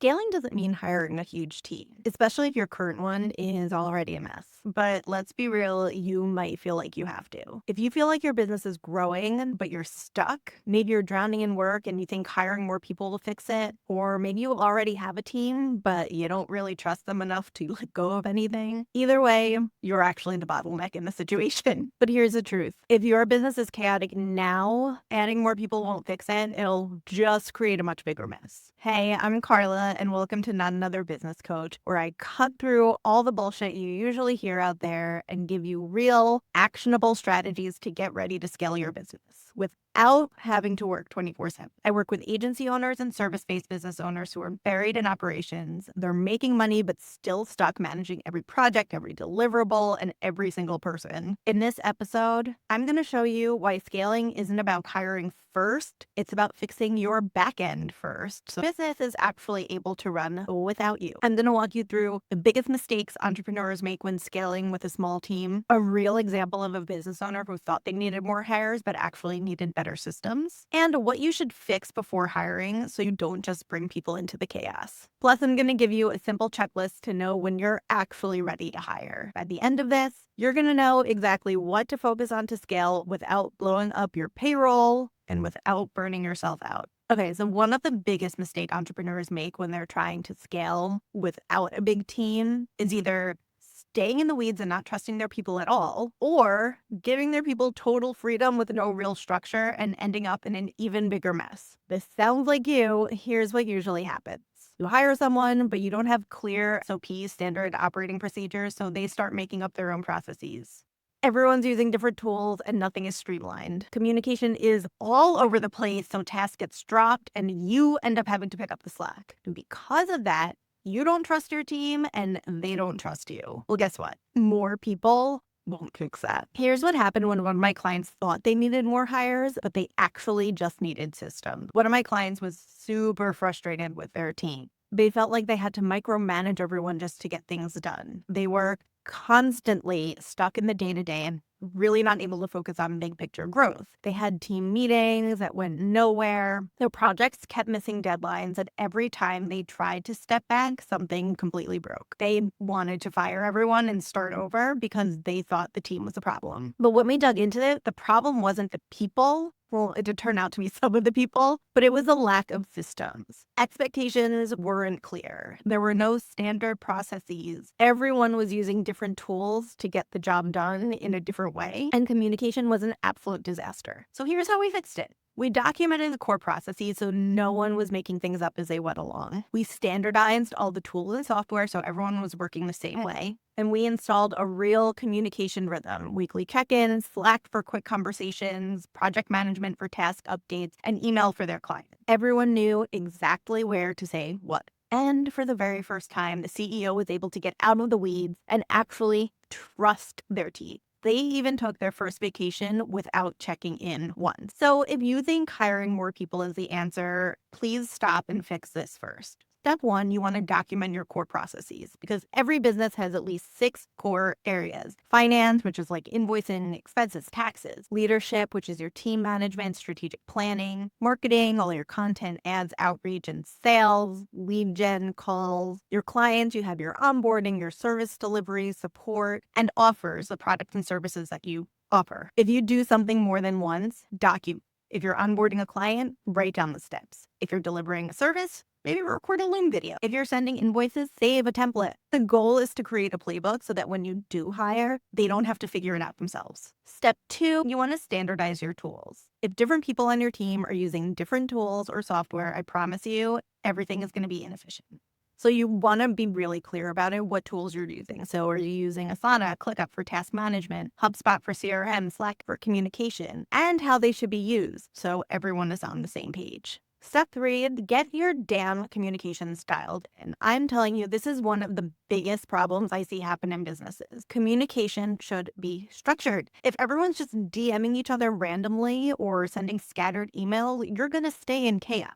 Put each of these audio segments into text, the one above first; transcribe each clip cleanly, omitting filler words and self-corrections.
Scaling doesn't mean hiring a huge team, especially if your current one is already a mess. But let's be real, you might feel like you have to. If you feel like your business is growing, but you're stuck, maybe you're drowning in work and you think hiring more people will fix it, or maybe you already have a team, but you don't really trust them enough to let go of anything. Either way, you're actually the bottleneck in the situation. But here's the truth. If your business is chaotic now, adding more people won't fix it. It'll just create a much bigger mess. Hey, I'm Carla, and welcome to Not Another Business Coach, where I cut through all the bullshit you usually hear out there and give you real, actionable strategies to get ready to scale your business without having to work 24/7. I work with agency owners and service-based business owners who are buried in operations. They're making money, but still stuck managing every project, every deliverable, and every single person. In this episode, I'm going to show you why scaling isn't about hiring first. It's about fixing your backend first, so business is actually able to run without you. I'm going to walk you through the biggest mistakes entrepreneurs make when scaling with a small team, a real example of a business owner who thought they needed more hires but actually needed better systems, and what you should fix before hiring so you don't just bring people into the chaos. Plus, I'm going to give you a simple checklist to know when you're actually ready to hire. At the end of this, you're going to know exactly what to focus on to scale without blowing up your payroll and without burning yourself out. Okay, so one of the biggest mistakes entrepreneurs make when they're trying to scale without a big team is either staying in the weeds and not trusting their people at all, or giving their people total freedom with no real structure and ending up in an even bigger mess. This sounds like you. Here's what usually happens. You hire someone, but you don't have clear SOPs, standard operating procedures, so they start making up their own processes. Everyone's using different tools and nothing is streamlined. Communication is all over the place, so tasks gets dropped and you end up having to pick up the slack. And because of that, you don't trust your team and they don't trust you. Well, guess what? More people won't fix that. Here's what happened when one of my clients thought they needed more hires, but they actually just needed systems. One of my clients was super frustrated with their team. They felt like they had to micromanage everyone just to get things done. They were constantly stuck in the day-to-day and really not able to focus on big picture growth. They had team meetings that went nowhere. Their projects kept missing deadlines, and every time they tried to step back, something completely broke. They wanted to fire everyone and start over because they thought the team was the problem. But when we dug into it, the problem wasn't the people. Well, it did turn out to be some of the people, but it was a lack of systems. Expectations weren't clear. There were no standard processes. Everyone was using different tools to get the job done in a different way, and communication was an absolute disaster. So here's how we fixed it. We documented the core processes so no one was making things up as they went along. We standardized all the tools and software so everyone was working the same way. And we installed a real communication rhythm, weekly check-ins, Slack for quick conversations, project management for task updates, and email for their clients. Everyone knew exactly where to say what. And for the very first time, the CEO was able to get out of the weeds and actually trust their team. They even took their first vacation without checking in once. So if you think hiring more people is the answer, please stop and fix this first. Step one, you want to document your core processes because every business has at least 6 core areas. Finance, which is like invoicing, expenses, taxes. Leadership, which is your team management, strategic planning. Marketing, all your content, ads, outreach, and sales. Lead gen, calls. Your clients, you have your onboarding, your service delivery, support, and offers, the products and services that you offer. If you do something more than once, document. If you're onboarding a client, write down the steps. If you're delivering a service, maybe record a Loom video. If you're sending invoices, save a template. The goal is to create a playbook so that when you do hire, they don't have to figure it out themselves. Step 2, you want to standardize your tools. If different people on your team are using different tools or software, I promise you, everything is going to be inefficient. So you want to be really clear about it, what tools you're using. So are you using Asana, ClickUp for task management, HubSpot for CRM, Slack for communication, and how they should be used so everyone is on the same page. Step 3, get your damn communications dialed in. I'm telling you, this is one of the biggest problems I see happen in businesses. Communication should be structured. If everyone's just DMing each other randomly or sending scattered email, you're going to stay in chaos.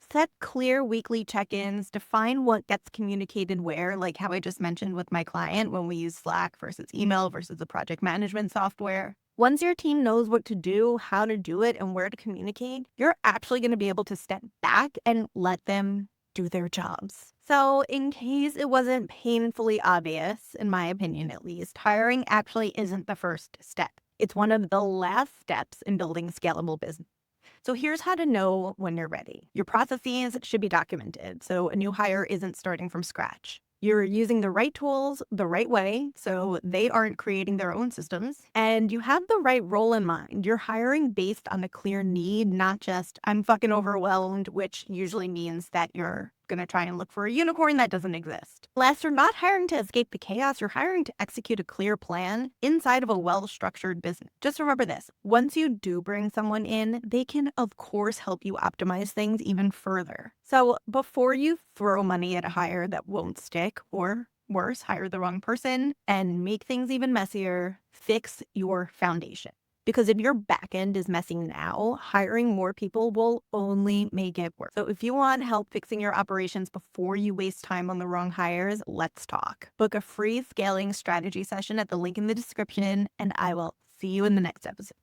Set clear weekly check-ins, define what gets communicated where, like how I just mentioned with my client when we use Slack versus email versus the project management software. Once your team knows what to do, how to do it, and where to communicate, you're actually going to be able to step back and let them do their jobs. So, in case it wasn't painfully obvious, in my opinion at least, hiring actually isn't the first step. It's one of the last steps in building a scalable business. So here's how to know when you're ready. Your processes should be documented, so a new hire isn't starting from scratch. You're using the right tools the right way, so they aren't creating their own systems. And you have the right role in mind. You're hiring based on a clear need, not just, I'm fucking overwhelmed, which usually means that you're going to try and look for a unicorn that doesn't exist. Last, you're not hiring to escape the chaos. You're hiring to execute a clear plan inside of a well-structured business. Just remember this. Once you do bring someone in, they can, of course, help you optimize things even further. So before you throw money at a hire that won't stick, or worse, hire the wrong person and make things even messier, fix your foundation. Because if your backend is messy now, hiring more people will only make it worse. So if you want help fixing your operations before you waste time on the wrong hires, let's talk. Book a free scaling strategy session at the link in the description, and I will see you in the next episode.